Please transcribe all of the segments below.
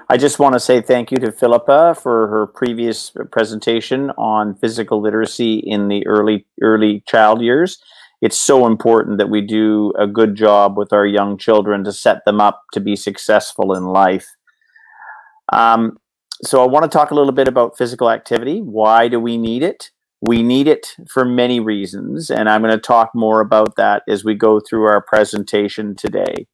I just want to say thank you to Philippa for her previous presentation on physical literacy in the early child years. It's so important that we do a good job with our young children to set them up to be successful in life. So I want to talk a little bit about physical activity. Why do we need it? We need it for many reasons, and I'm going to talk more about that as we go through our presentation today.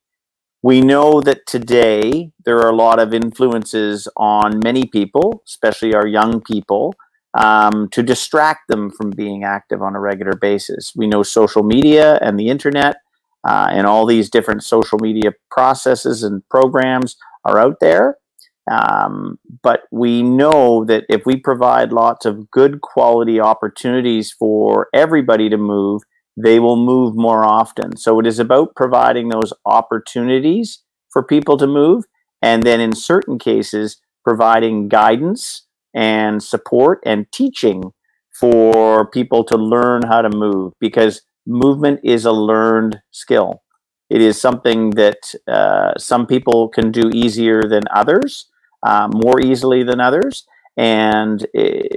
We know that today there are a lot of influences on many people, especially our young people, to distract them from being active on a regular basis. We know social media and the internet and all these different social media processes and programs are out there. But we know that if we provide lots of good quality opportunities for everybody to move, they will move more often. So it is about providing those opportunities for people to move, and then in certain cases, providing guidance and support and teaching for people to learn how to move, because movement is a learned skill. It is something that some people can do easier than others, more easily than others. And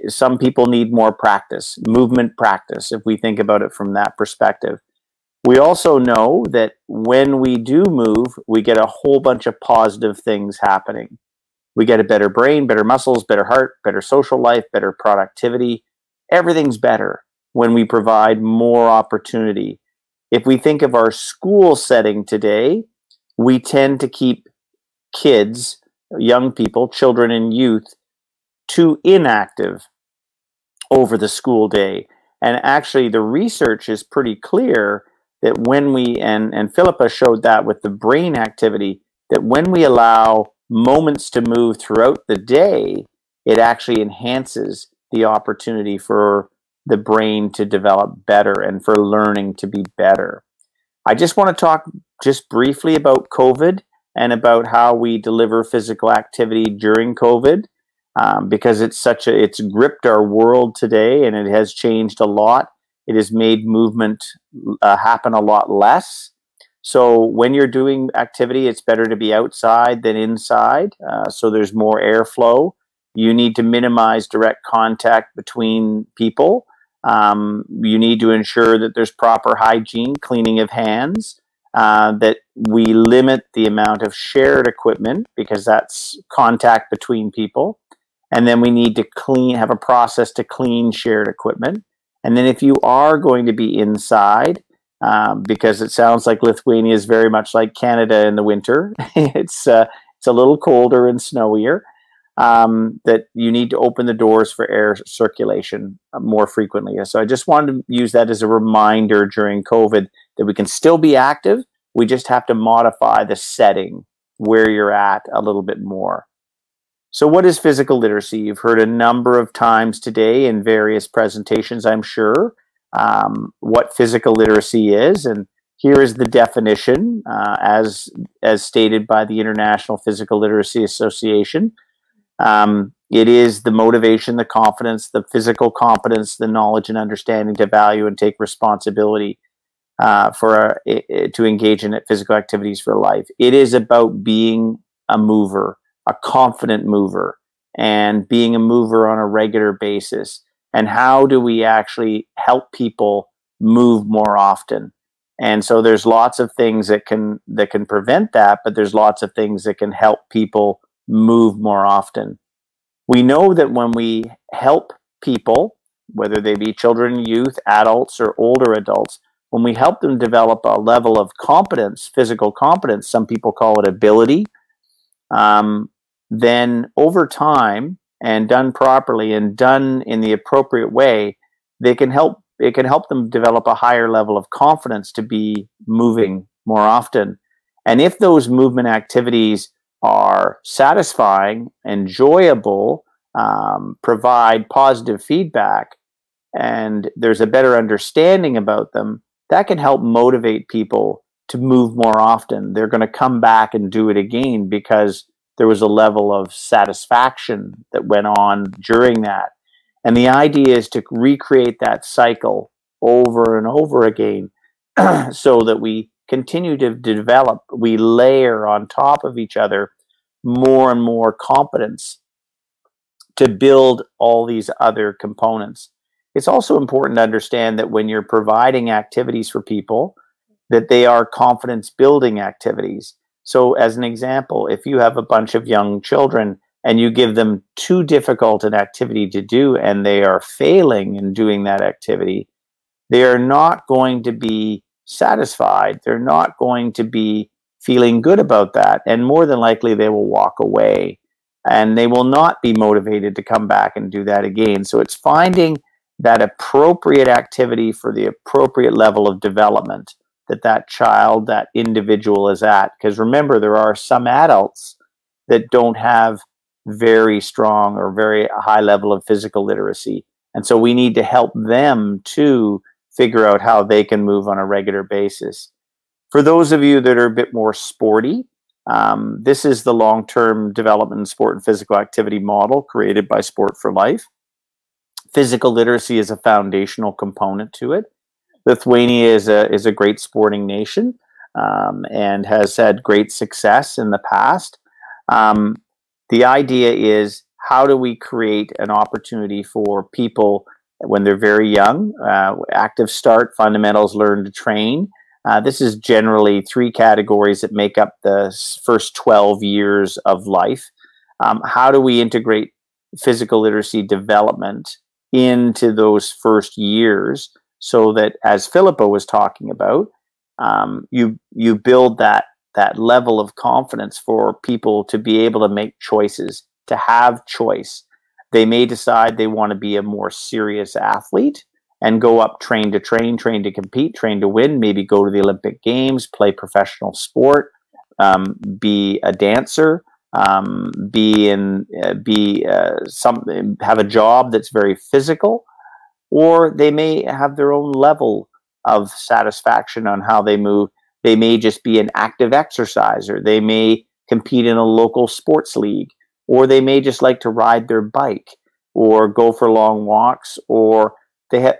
some people need more practice, movement practice, if we think about it from that perspective. We also know that when we do move, we get a whole bunch of positive things happening. We get a better brain, better muscles, better heart, better social life, better productivity. Everything's better when we provide more opportunity. If we think of our school setting today, we tend to keep kids, young people, children and youth, too inactive over the school day. And actually the research is pretty clear that when we, and Philippa showed that with the brain activity, that when we allow moments to move throughout the day, it actually enhances the opportunity for the brain to develop better and for learning to be better. I just want to talk just briefly about COVID and about how we deliver physical activity during COVID. Because it's gripped our world today, and it has changed a lot. It has made movement happen a lot less. So when you're doing activity, it's better to be outside than inside. So there's more airflow. You need to minimize direct contact between people. You need to ensure that there's proper hygiene, cleaning of hands, that we limit the amount of shared equipment, because that's contact between people. And then we need to have a process to clean shared equipment. And then if you are going to be inside, because it sounds like Lithuania is very much like Canada in the winter, it's a little colder and snowier, that you need to open the doors for air circulation more frequently. So I just wanted to use that as a reminder during COVID that we can still be active. We just have to modify the setting where you're at a little bit more. So what is physical literacy? You've heard a number of times today in various presentations, I'm sure, what physical literacy is. And here is the definition as stated by the International Physical Literacy Association. It is the motivation, the confidence, the physical competence, the knowledge and understanding to value and take responsibility to engage in physical activities for life. It is about being a mover, a confident mover, and being a mover on a regular basis. And how do we actually help people move more often? And so there's lots of things that can prevent that, but there's lots of things that can help people move more often. We know that when we help people, whether they be children, youth, adults, or older adults, when we help them develop a level of competence, physical competence, some people call it ability, then over time, and done properly and done in the appropriate way, it can help them develop a higher level of confidence to be moving more often. And if those movement activities are satisfying, enjoyable, provide positive feedback, and there's a better understanding about them, that can help motivate people to move more often. They're going to come back and do it again because there was a level of satisfaction that went on during that. And the idea is to recreate that cycle over and over again so that we continue to develop, we layer on top of each other more and more competence to build all these other components. It's also important to understand that when you're providing activities for people, that they are confidence building activities. So as an example, if you have a bunch of young children and you give them too difficult an activity to do and they are failing in doing that activity, they are not going to be satisfied. They're not going to be feeling good about that. And more than likely, they will walk away and they will not be motivated to come back and do that again. So it's finding that appropriate activity for the appropriate level of development that that child, that individual is at. Because remember, there are some adults that don't have very strong or very high level of physical literacy. And so we need to help them to figure out how they can move on a regular basis. For those of you that are a bit more sporty, this is the long-term development in sport and physical activity model created by Sport for Life. Physical literacy is a foundational component to it. Lithuania is a great sporting nation and has had great success in the past. The idea is, how do we create an opportunity for people when they're very young? Active start, fundamentals, learn to train. This is generally 3 categories that make up the first 12 years of life. How do we integrate physical literacy development into those first years so that, as Philippa was talking about, you build that level of confidence for people to be able to make choices, to have choice. They may decide they want to be a more serious athlete and go up train to compete, train to win, maybe go to the Olympic Games, play professional sport, be a dancer, have a job that's very physical, or they may have their own level of satisfaction on how they move. They may just be an active exerciser. They may compete in a local sports league, or they may just like to ride their bike or go for long walks, or they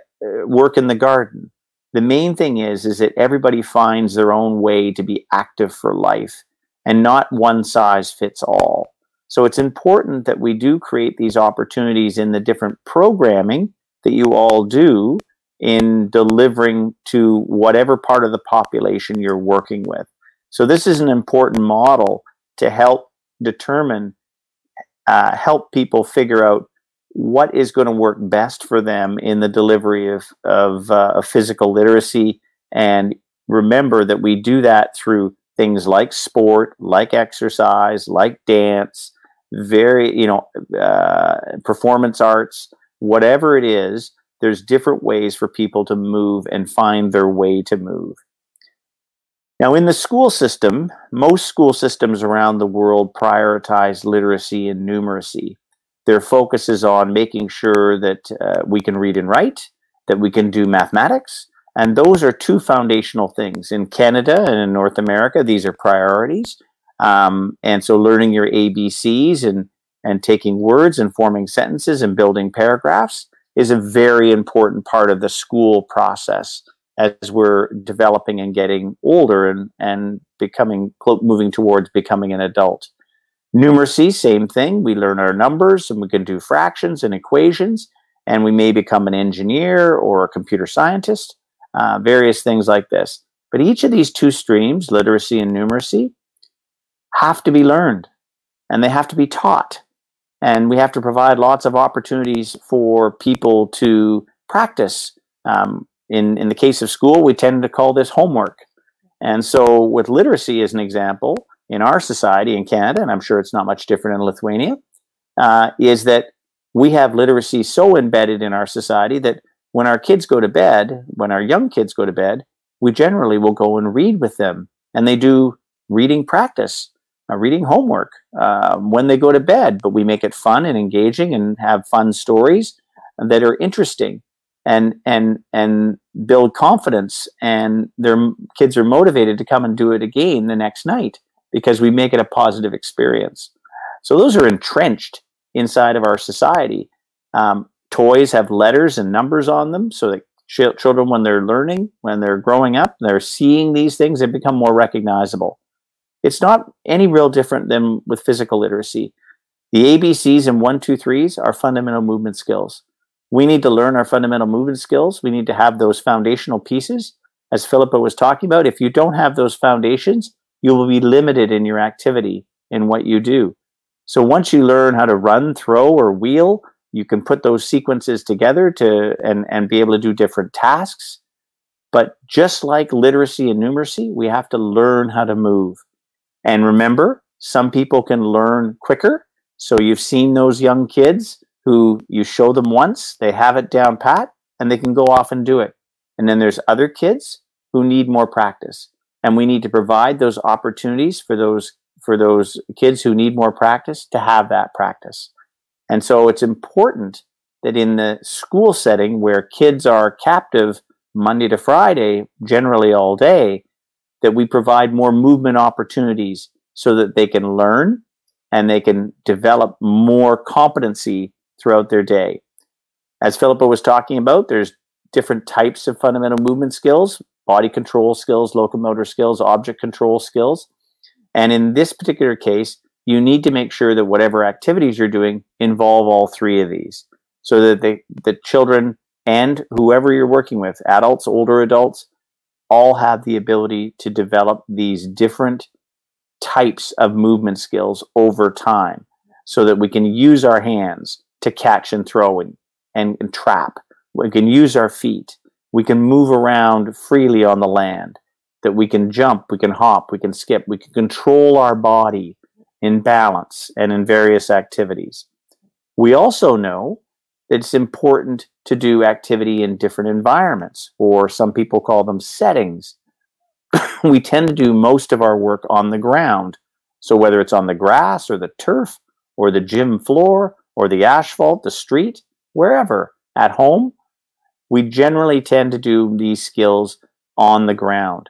work in the garden. The main thing is that everybody finds their own way to be active for life and not one size fits all. So it's important that we do create these opportunities in the different programming that you all do in delivering to whatever part of the population you're working with. So this is an important model to help determine, help people figure out what is going to work best for them in the delivery of physical literacy. And remember that we do that through things like sport, like exercise, like dance, performance arts, whatever it is. There's different ways for people to move and find their way to move. Now, in the school system, most school systems around the world prioritize literacy and numeracy. Their focus is on making sure that we can read and write, that we can do mathematics, and those are 2 foundational things. In Canada and in North America, these are priorities. And so learning your ABCs and taking words and forming sentences and building paragraphs is a very important part of the school process as we're developing and getting older and moving towards becoming an adult. Numeracy, same thing. We learn our numbers and we can do fractions and equations, and we may become an engineer or a computer scientist, various things like this. But each of these 2 streams, literacy and numeracy, have to be learned and they have to be taught. And we have to provide lots of opportunities for people to practice. In the case of school, we tend to call this homework. And so with literacy as an example, in our society in Canada, and I'm sure it's not much different in Lithuania, is that we have literacy so embedded in our society that when our kids go to bed, when our young kids go to bed, we generally will go and read with them. And they do reading practice, reading homework when they go to bed, but we make it fun and engaging and have fun stories that are interesting and build confidence, and their kids are motivated to come and do it again the next night because we make it a positive experience. So those are entrenched inside of our society. Toys have letters and numbers on them so that children, when they're learning, when they're growing up, they're seeing these things, they become more recognizable. It's not any real different than with physical literacy. The ABCs and 1, 2, 3s are fundamental movement skills. We need to learn our fundamental movement skills. We need to have those foundational pieces. As Philippa was talking about, if you don't have those foundations, you will be limited in your activity in what you do. So once you learn how to run, throw, or wheel, you can put those sequences together and be able to do different tasks. But just like literacy and numeracy, we have to learn how to move. And remember, some people can learn quicker. So you've seen those young kids who you show them once, they have it down pat, and they can go off and do it. And then there's other kids who need more practice. And we need to provide those opportunities for those kids who need more practice to have that practice. And so it's important that in the school setting where kids are captive Monday to Friday, generally all day, that we provide more movement opportunities so that they can learn and they can develop more competency throughout their day. As Philippa was talking about, there's different types of fundamental movement skills: body control skills, locomotor skills, object control skills. And in this particular case, you need to make sure that whatever activities you're doing involve all three of these, so that the children and whoever you're working with, adults, older adults, all have the ability to develop these different types of movement skills over time, so that we can use our hands to catch and throw and trap. We can use our feet. We can move around freely on the land, that we can jump, we can hop, we can skip, we can control our body in balance and in various activities. We also know that it's important to do activity in different environments, or some people call them settings. We tend to do most of our work on the ground. So whether it's on the grass or the turf or the gym floor or the asphalt, the street, wherever, at home, we generally tend to do these skills on the ground.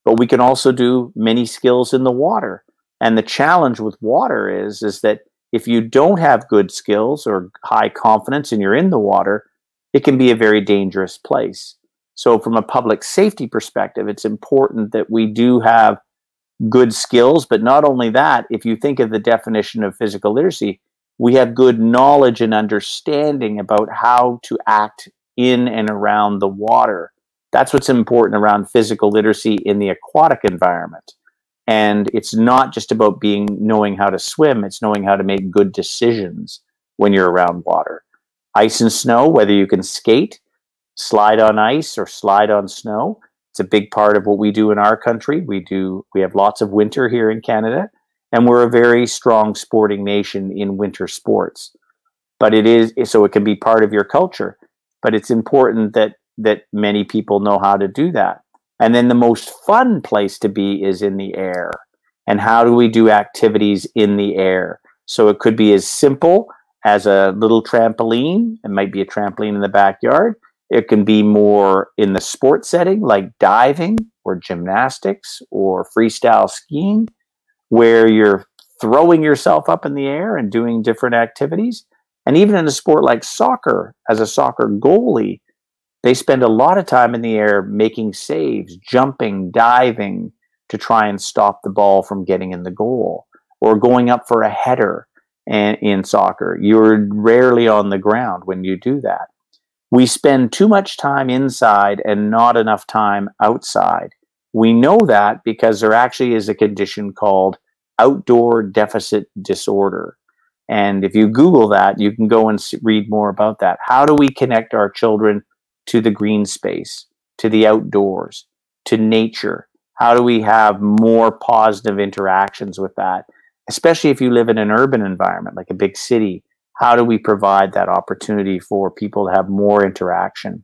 But we can also do many skills in the water. And the challenge with water is that if you don't have good skills or high confidence and you're in the water, it can be a very dangerous place. So from a public safety perspective, it's important that we do have good skills. But not only that, if you think of the definition of physical literacy, we have good knowledge and understanding about how to act in and around the water. That's what's important around physical literacy in the aquatic environment. And it's not just about knowing how to swim, it's knowing how to make good decisions when you're around water. Ice and snow, whether you can skate, slide on ice, or slide on snow, it's a big part of what we do in our country. We have lots of winter here in Canada, and we're a very strong sporting nation in winter sports. But so it can be part of your culture. But it's important that many people know how to do that. And then the most fun place to be is in the air. And how do we do activities in the air? So it could be as simple as a little trampoline. It might be a trampoline in the backyard. It can be more in the sports setting, like diving or gymnastics or freestyle skiing, where you're throwing yourself up in the air and doing different activities. And even in a sport like soccer, as a soccer goalie, they spend a lot of time in the air making saves, jumping, diving to try and stop the ball from getting in the goal, or going up for a header. And in soccer, you're rarely on the ground when you do that. We spend too much time inside and not enough time outside. We know that because there actually is a condition called outdoor deficit disorder. And if you Google that, you can go and read more about that. How do we connect our children to the green space, to the outdoors, to nature? How do we have more positive interactions with that? Especially if you live in an urban environment, like a big city, how do we provide that opportunity for people to have more interaction?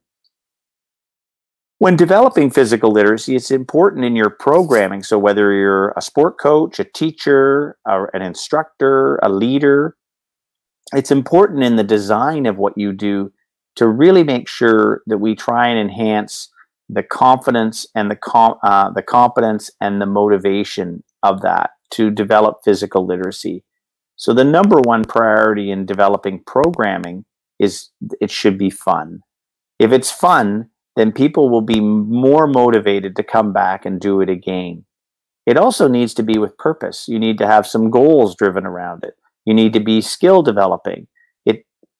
When developing physical literacy, it's important in your programming. So whether you're a sport coach, a teacher, an instructor, a leader, it's important in the design of what you do to really make sure that we try and enhance the confidence and the competence and the motivation of that to develop physical literacy. So the number one priority in developing programming is it should be fun. If it's fun, then people will be more motivated to come back and do it again. It also needs to be with purpose. You need to have some goals driven around it. You need to be skill developing.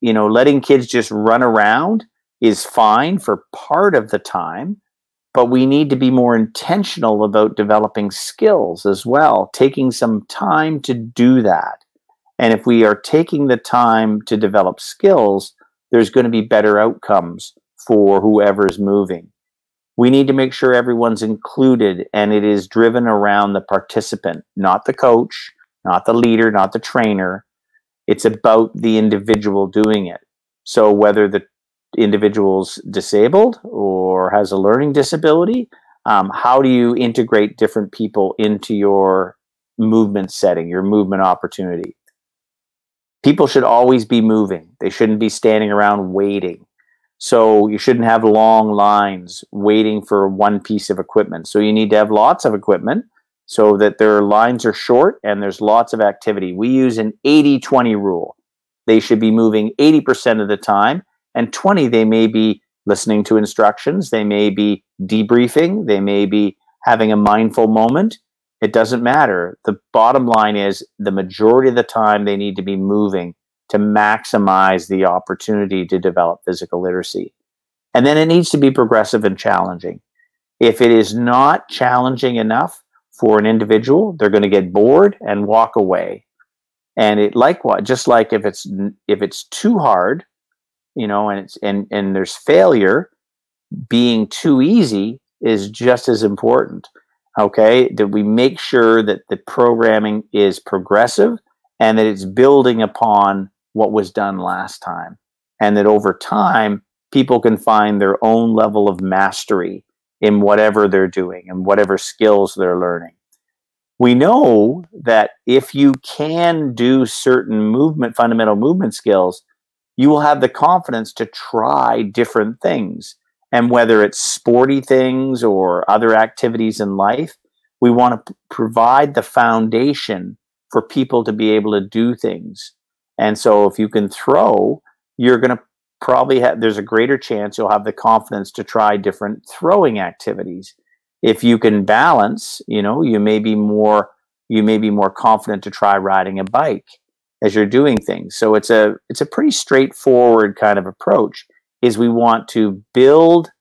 Letting kids just run around is fine for part of the time, but we need to be more intentional about developing skills as well, taking some time to do that. And if we are taking the time to develop skills, there's going to be better outcomes for whoever's moving. We need to make sure everyone's included and it is driven around the participant, not the coach, not the leader, not the trainer. It's about the individual doing it. So whether the individual's disabled or has a learning disability, how do you integrate different people into your movement setting, your movement opportunity? People should always be moving. They shouldn't be standing around waiting. So you shouldn't have long lines waiting for one piece of equipment. So you need to have lots of equipment so that their lines are short and there's lots of activity. We use an 80-20 rule. They should be moving 80% of the time, and 20 they may be listening to instructions, they may be debriefing, they may be having a mindful moment. It doesn't matter. The bottom line is the majority of the time they need to be moving to maximize the opportunity to develop physical literacy. And then it needs to be progressive and challenging. If it is not challenging enough for an individual, they're going to get bored and walk away. And it likewise, just like if it's too hard, and there's failure, being too easy is just as important. Okay, that we make sure that the programming is progressive and that it's building upon what was done last time, and that over time people can find their own level of mastery in whatever they're doing and whatever skills they're learning. We know that if you can do certain fundamental movement skills, you will have the confidence to try different things. And whether it's sporty things or other activities in life, we want to provide the foundation for people to be able to do things. And so if you can throw, you're going to probably there's a greater chance you'll have the confidence to try different throwing activities. If you can balance, you may be more confident to try riding a bike as you're doing things. So it's a pretty straightforward kind of approach. Is we want to build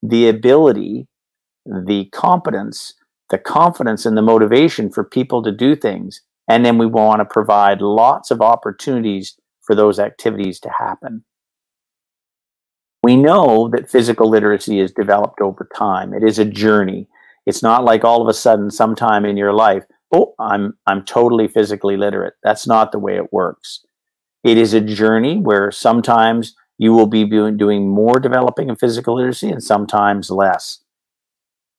the ability, the competence, the confidence, and the motivation for people to do things. And then we want to provide lots of opportunities for those activities to happen. We know that physical literacy is developed over time. It is a journey. It's not like all of a sudden sometime in your life, oh, I'm totally physically literate. That's not the way it works. It is a journey where sometimes you will be doing more developing of physical literacy and sometimes less.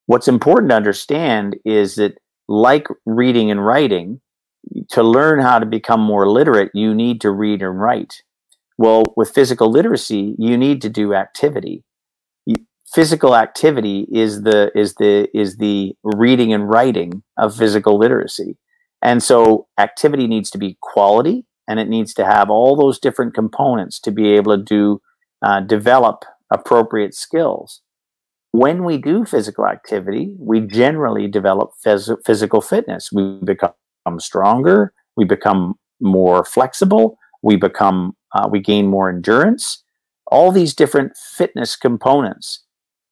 What's important to understand is that, like reading and writing, to learn how to become more literate, you need to read and write. Well, with physical literacy, you need to do activity. Physical activity is the reading and writing of physical literacy. And so activity needs to be quality, and it needs to have all those different components to be able to develop appropriate skills. When we do physical activity, we generally develop physical fitness. We become stronger, we become more flexible, we gain more endurance, all these different fitness components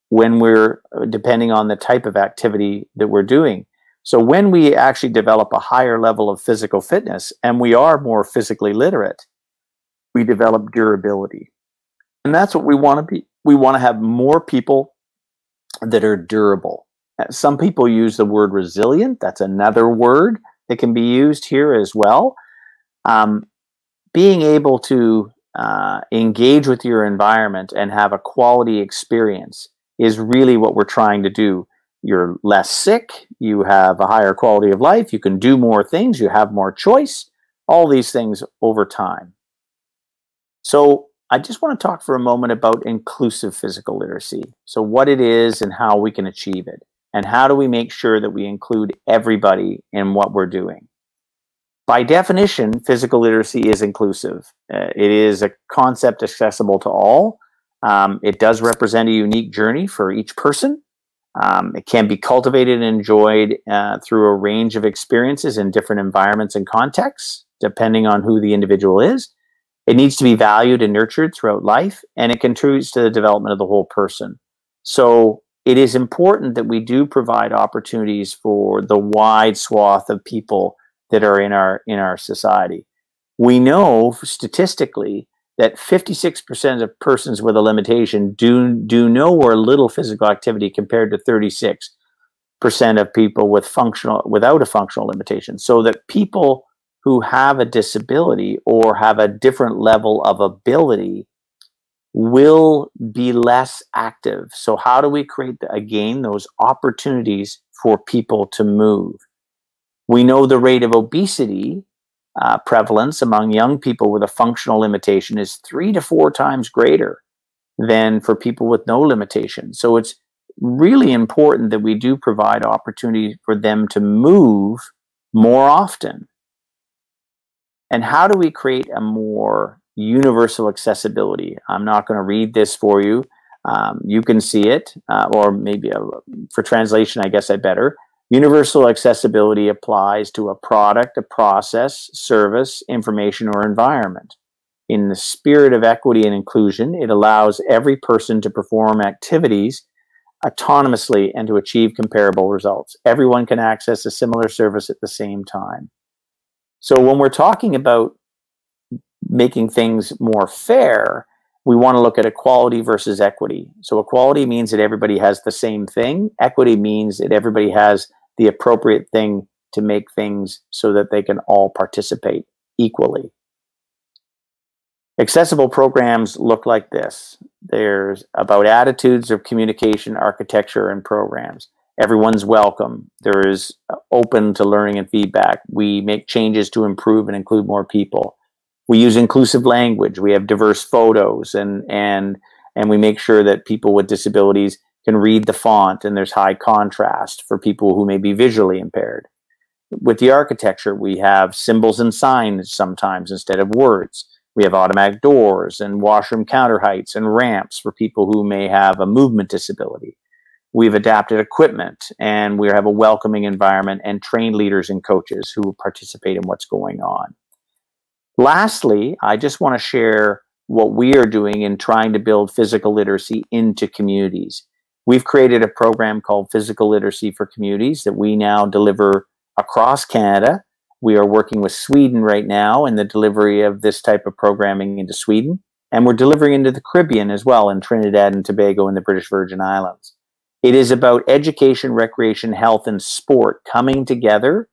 when we're depending on the type of activity that we're doing. So when we actually develop a higher level of physical fitness and we are more physically literate, we develop durability. And that's what we want to be. We want to have more people that are durable. Some people use the word resilient. That's another word that can be used here as well. Being able to engage with your environment and have a quality experience is really what we're trying to do. You're less sick, you have a higher quality of life, you can do more things, you have more choice, all these things over time. So I just want to talk for a moment about inclusive physical literacy. So what it is and how we can achieve it. And how do we make sure that we include everybody in what we're doing? By definition, physical literacy is inclusive. It is a concept accessible to all. It does represent a unique journey for each person. It can be cultivated and enjoyed through a range of experiences in different environments and contexts, depending on who the individual is. It needs to be valued and nurtured throughout life, and it contributes to the development of the whole person. So it is important that we do provide opportunities for the wide swath of people that are in our society. We know statistically that 56% of persons with a limitation do no or little physical activity compared to 36% of people without a functional limitation. So that people who have a disability or have a different level of ability will be less active. So how do we create, again, those opportunities for people to move? We know the rate of obesity prevalence among young people with a functional limitation is 3 to 4 times greater than for people with no limitation. So it's really important that we do provide opportunity for them to move more often. And how do we create a more universal accessibility? I'm not going to read this for you. You can see it, or maybe for translation, I guess I better. Universal accessibility applies to a product, a process, service, information, or environment. In the spirit of equity and inclusion, it allows every person to perform activities autonomously and to achieve comparable results. Everyone can access a similar service at the same time. So when we're talking about making things more fair, we want to look at equality versus equity. So equality means that everybody has the same thing. Equity means that everybody has the appropriate thing to make things so that they can all participate equally. Accessible programs look like this. There's about attitudes of communication, architecture, and programs. Everyone's welcome. There is open to learning and feedback. We make changes to improve and include more people. We use inclusive language. We have diverse photos, and we make sure that people with disabilities can read the font, and there's high contrast for people who may be visually impaired. With the architecture, we have symbols and signs sometimes instead of words. We have automatic doors and washroom counter heights and ramps for people who may have a movement disability. We've adapted equipment, and we have a welcoming environment and trained leaders and coaches who participate in what's going on. Lastly, I just want to share what we are doing in trying to build physical literacy into communities. We've created a program called Physical Literacy for Communities that we now deliver across Canada. We are working with Sweden right now in the delivery of this type of programming into Sweden, and we're delivering into the Caribbean as well, in Trinidad and Tobago and the British Virgin Islands. It is about education, recreation, health, and sport coming together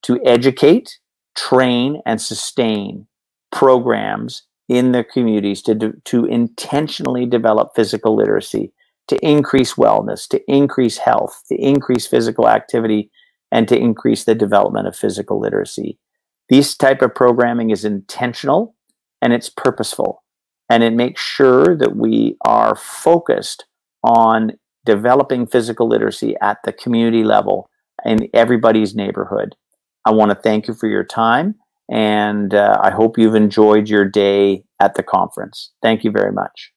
to educate, train, and sustain programs in their communities to intentionally develop physical literacy, to increase wellness, to increase health, to increase physical activity, and to increase the development of physical literacy. This type of programming is intentional and it's purposeful, and it makes sure that we are focused on developing physical literacy at the community level in everybody's neighborhood. I want to thank you for your time, and I hope you've enjoyed your day at the conference. Thank you very much.